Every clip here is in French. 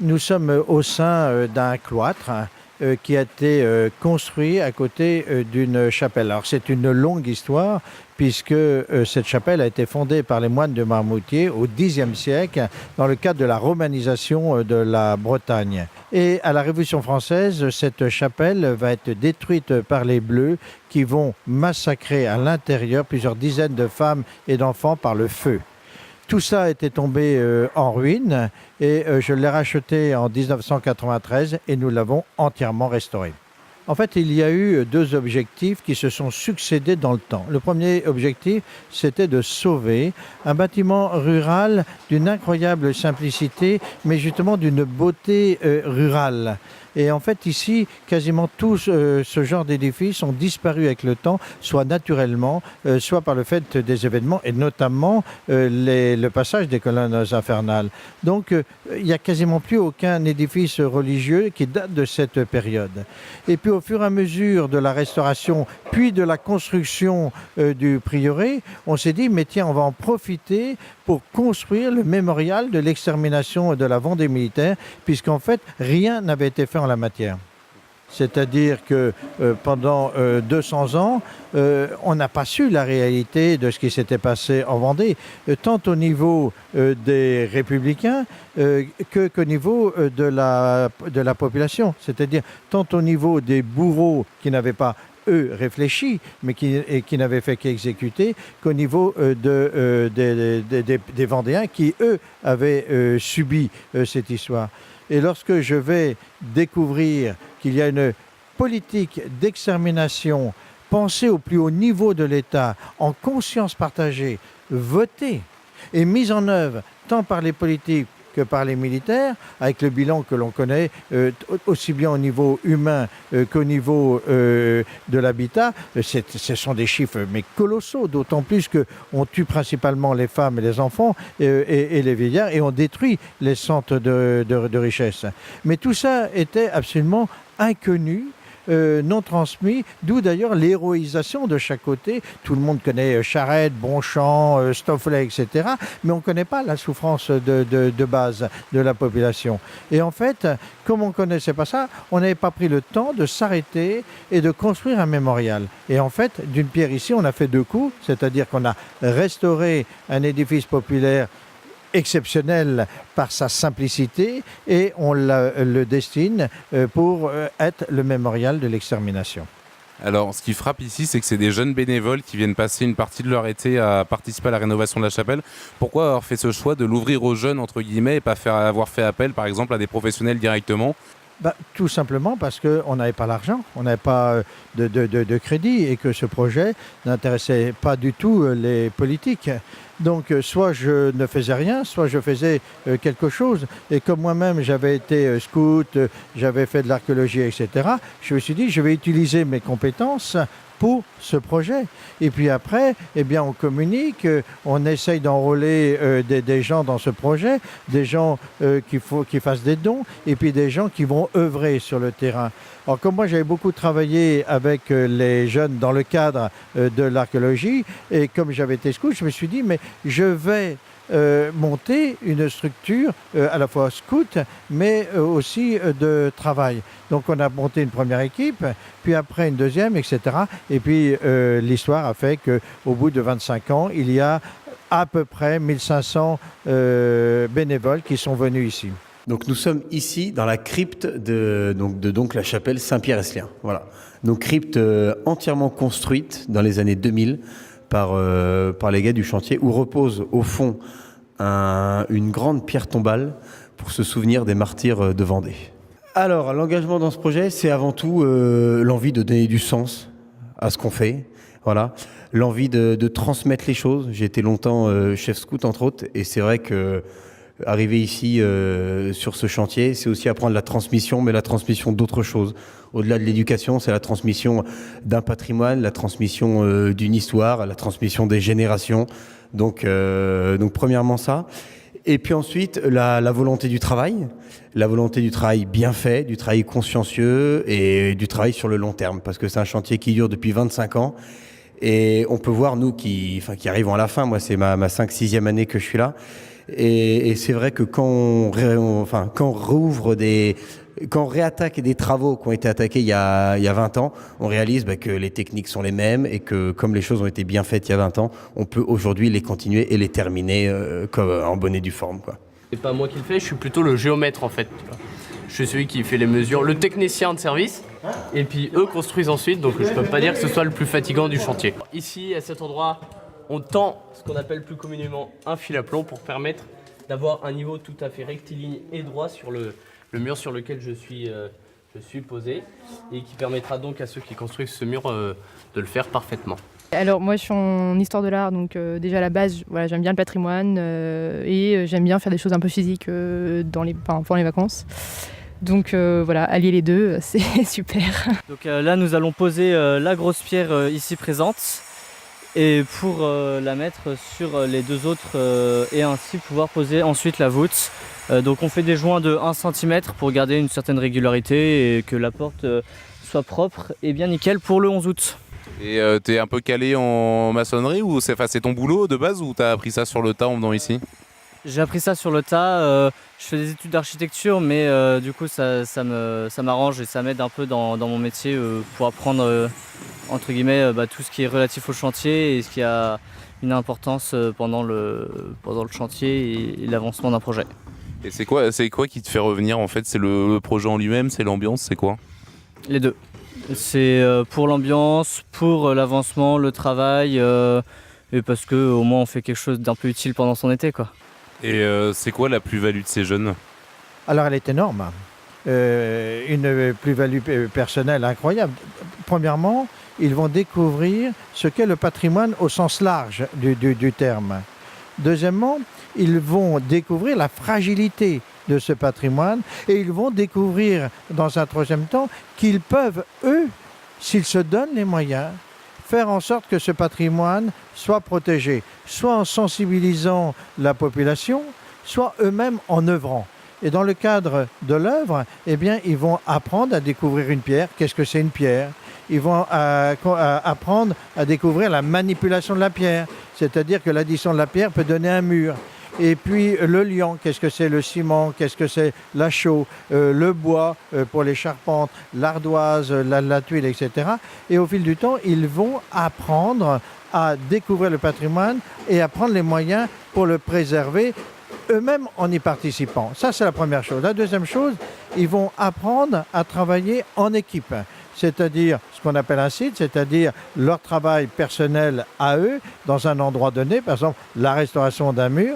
Nous sommes au sein d'un cloître qui a été construit à côté d'une chapelle. Alors c'est une longue histoire puisque cette chapelle a été fondée par les moines de Marmoutier au Xe siècle dans le cadre de la romanisation de la Bretagne. Et à la Révolution française, cette chapelle va être détruite par les Bleus qui vont massacrer à l'intérieur plusieurs dizaines de femmes et d'enfants par le feu. Tout ça était tombé en ruine et je l'ai racheté en 1993 et nous l'avons entièrement restauré. En fait, il y a eu deux objectifs qui se sont succédés dans le temps. Le premier objectif, c'était de sauver un bâtiment rural d'une incroyable simplicité, mais justement d'une beauté rurale. Et en fait, ici, quasiment tous ce genre d'édifices ont disparu avec le temps, soit naturellement, soit par le fait des événements, et notamment le passage des colonnes infernales. Donc, il n'y a quasiment plus aucun édifice religieux qui date de cette période. Et puis, au fur et à mesure de la restauration, puis de la construction du prieuré, on s'est dit, mais tiens, on va en profiter pour construire le mémorial de l'extermination de la Vendée militaire, puisqu'en fait, rien n'avait été fait en la matière. C'est-à-dire que pendant 200 ans, on n'a pas su la réalité de ce qui s'était passé en Vendée, tant au niveau des républicains qu'au niveau de la population. C'est-à-dire tant au niveau des bourreaux qui n'avaient pas eux réfléchi, mais qui n'avaient fait qu'exécuter, qu'au niveau des Vendéens qui, eux, avaient subi cette histoire. Et lorsque je vais découvrir qu'il y a une politique d'extermination pensée au plus haut niveau de l'État, en conscience partagée, votée et mise en œuvre tant par les politiques que par les militaires, avec le bilan que l'on connaît, aussi bien au niveau humain qu'au niveau de l'habitat, ce sont des chiffres mais colossaux, d'autant plus qu'on tue principalement les femmes et les enfants et les vieillards, et on détruit les centres de richesse. Mais tout ça était absolument inconnu, non transmis, d'où d'ailleurs l'héroïsation de chaque côté. Tout le monde connaît Charette, Bonchamp, Stofflet, etc. Mais on ne connaît pas la souffrance de base de la population. Et en fait, comme on ne connaissait pas ça, on n'avait pas pris le temps de s'arrêter et de construire un mémorial. Et en fait, d'une pierre ici, on a fait deux coups, c'est-à-dire qu'on a restauré un édifice populaire exceptionnel par sa simplicité et on le destine pour être le mémorial de l'extermination. Alors, ce qui frappe ici, c'est que c'est des jeunes bénévoles qui viennent passer une partie de leur été à participer à la rénovation de la chapelle. Pourquoi avoir fait ce choix de l'ouvrir aux jeunes, entre guillemets, et pas avoir fait appel, par exemple, à des professionnels directement ? Tout simplement parce qu'on n'avait pas l'argent, on n'avait pas de crédit et que ce projet n'intéressait pas du tout les politiques. Donc soit je ne faisais rien, soit je faisais quelque chose. Et comme moi-même j'avais été scout, j'avais fait de l'archéologie, etc., je me suis dit je vais utiliser mes compétences pour ce projet. Et puis après, eh bien, on communique, on essaye d'enrôler des gens dans ce projet, des gens qui fassent des dons, et puis des gens qui vont œuvrer sur le terrain. Alors comme moi j'avais beaucoup travaillé avec les jeunes dans le cadre de l'archéologie, et comme j'avais été scout, je me suis dit mais je vais monter une structure à la fois scout mais aussi de travail. Donc on a monté une première équipe, puis après une deuxième, etc. Et puis l'histoire a fait qu'au bout de 25 ans, il y a à peu près 1500 bénévoles qui sont venus ici. Donc nous sommes ici dans la crypte de la chapelle Saint-Pierre-Esclien. Voilà. Donc crypte entièrement construite dans les années 2000 par les gars du chantier, où repose au fond une grande pierre tombale pour se souvenir des martyrs de Vendée. Alors, l'engagement dans ce projet, c'est avant tout l'envie de donner du sens à ce qu'on fait. Voilà. L'envie de transmettre les choses. J'ai été longtemps chef scout, entre autres, et c'est vrai que arriver ici sur ce chantier, c'est aussi apprendre la transmission, mais la transmission d'autres choses. Au-delà de l'éducation, c'est la transmission d'un patrimoine, la transmission d'une histoire, la transmission des générations. Donc premièrement ça. Et puis ensuite, la volonté du travail bien fait, du travail consciencieux et du travail sur le long terme, parce que c'est un chantier qui dure depuis 25 ans. Et on peut voir, nous qui arrivons à la fin, moi c'est ma 5-6e année que je suis là, Et c'est vrai que quand on rouvre quand on réattaque des travaux qui ont été attaqués il y a 20 ans, on réalise que les techniques sont les mêmes et que comme les choses ont été bien faites il y a 20 ans, on peut aujourd'hui les continuer et les terminer en bonne et due forme, quoi. C'est pas moi qui le fais, je suis plutôt le géomètre en fait. Je suis celui qui fait les mesures, le technicien de service, et puis eux construisent ensuite, donc je peux pas dire que ce soit le plus fatigant du chantier. Ici, à cet endroit, on tend ce qu'on appelle plus communément un fil à plomb pour permettre d'avoir un niveau tout à fait rectiligne et droit sur le mur sur lequel je suis posé, et qui permettra donc à ceux qui construisent ce mur de le faire parfaitement. Alors moi je suis en histoire de l'art, donc déjà à la base voilà, j'aime bien le patrimoine et j'aime bien faire des choses un peu physiques pendant les vacances. Donc voilà, allier les deux, c'est super. Donc là nous allons poser la grosse pierre ici présente et pour la mettre sur les deux autres et ainsi pouvoir poser ensuite la voûte. Donc on fait des joints de 1 cm pour garder une certaine régularité et que la porte soit propre et bien nickel pour le 11 août. Et t'es un peu calé en maçonnerie ou c'est ton boulot de base ou t'as appris ça sur le tas en venant ici? J'ai appris ça sur le tas, je fais des études d'architecture mais du coup ça m'arrange et ça m'aide un peu dans mon métier pour apprendre entre guillemets tout ce qui est relatif au chantier et ce qui a une importance pendant le chantier et l'avancement d'un projet. Et c'est quoi qui te fait revenir en fait? C'est le projet en lui-même, c'est l'ambiance, c'est quoi? Les deux. C'est pour l'ambiance, pour l'avancement, le travail et parce que au moins on fait quelque chose d'un peu utile pendant son été, quoi. Et c'est quoi la plus-value de ces jeunes? Alors elle est énorme. Une plus-value personnelle incroyable. Premièrement, ils vont découvrir ce qu'est le patrimoine au sens large du terme. Deuxièmement, ils vont découvrir la fragilité de ce patrimoine et ils vont découvrir dans un troisième temps qu'ils peuvent, eux, s'ils se donnent les moyens, faire en sorte que ce patrimoine soit protégé, soit en sensibilisant la population, soit eux-mêmes en œuvrant. Et dans le cadre de l'œuvre, eh bien, ils vont apprendre à découvrir une pierre. Qu'est-ce que c'est une pierre? Ils vont apprendre à découvrir la manipulation de la pierre, c'est-à-dire que l'addition de la pierre peut donner un mur. Et puis le liant, qu'est-ce que c'est le ciment, qu'est-ce que c'est la chaux, le bois pour les charpentes, l'ardoise, la tuile, etc. Et au fil du temps, ils vont apprendre à découvrir le patrimoine et à prendre les moyens pour le préserver, eux-mêmes en y participant. Ça, c'est la première chose. La deuxième chose, ils vont apprendre à travailler en équipe. C'est-à-dire ce qu'on appelle un site, c'est-à-dire leur travail personnel à eux, dans un endroit donné, par exemple la restauration d'un mur,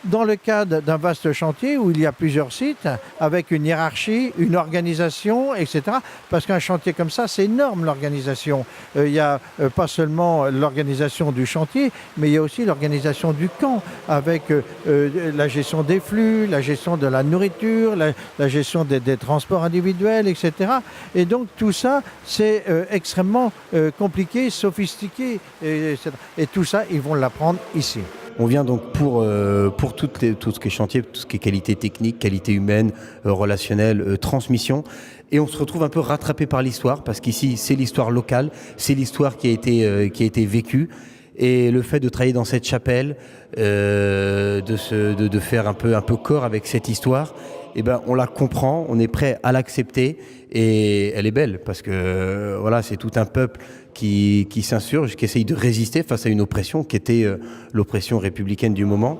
dans le cadre d'un vaste chantier où il y a plusieurs sites, avec une hiérarchie, une organisation, etc. Parce qu'un chantier comme ça, c'est énorme l'organisation. Il y a pas seulement l'organisation du chantier, mais il y a aussi l'organisation du camp, avec la gestion des flux, la gestion de la nourriture, la gestion des transports individuels, etc. Et donc tout ça, c'est extrêmement compliqué, sophistiqué, etc. Et tout ça, ils vont l'apprendre ici. On vient donc pour tout ce qui est chantier, tout ce qui est qualité technique, qualité humaine, relationnelle, transmission. Et on se retrouve un peu rattrapé par l'histoire, parce qu'ici, c'est l'histoire locale, c'est l'histoire qui a été vécue. Et le fait de travailler dans cette chapelle, de faire un peu corps avec cette histoire, eh ben, on la comprend, on est prêt à l'accepter et elle est belle parce que voilà, c'est tout un peuple qui s'insurge, qui essaye de résister face à une oppression qui était l'oppression républicaine du moment.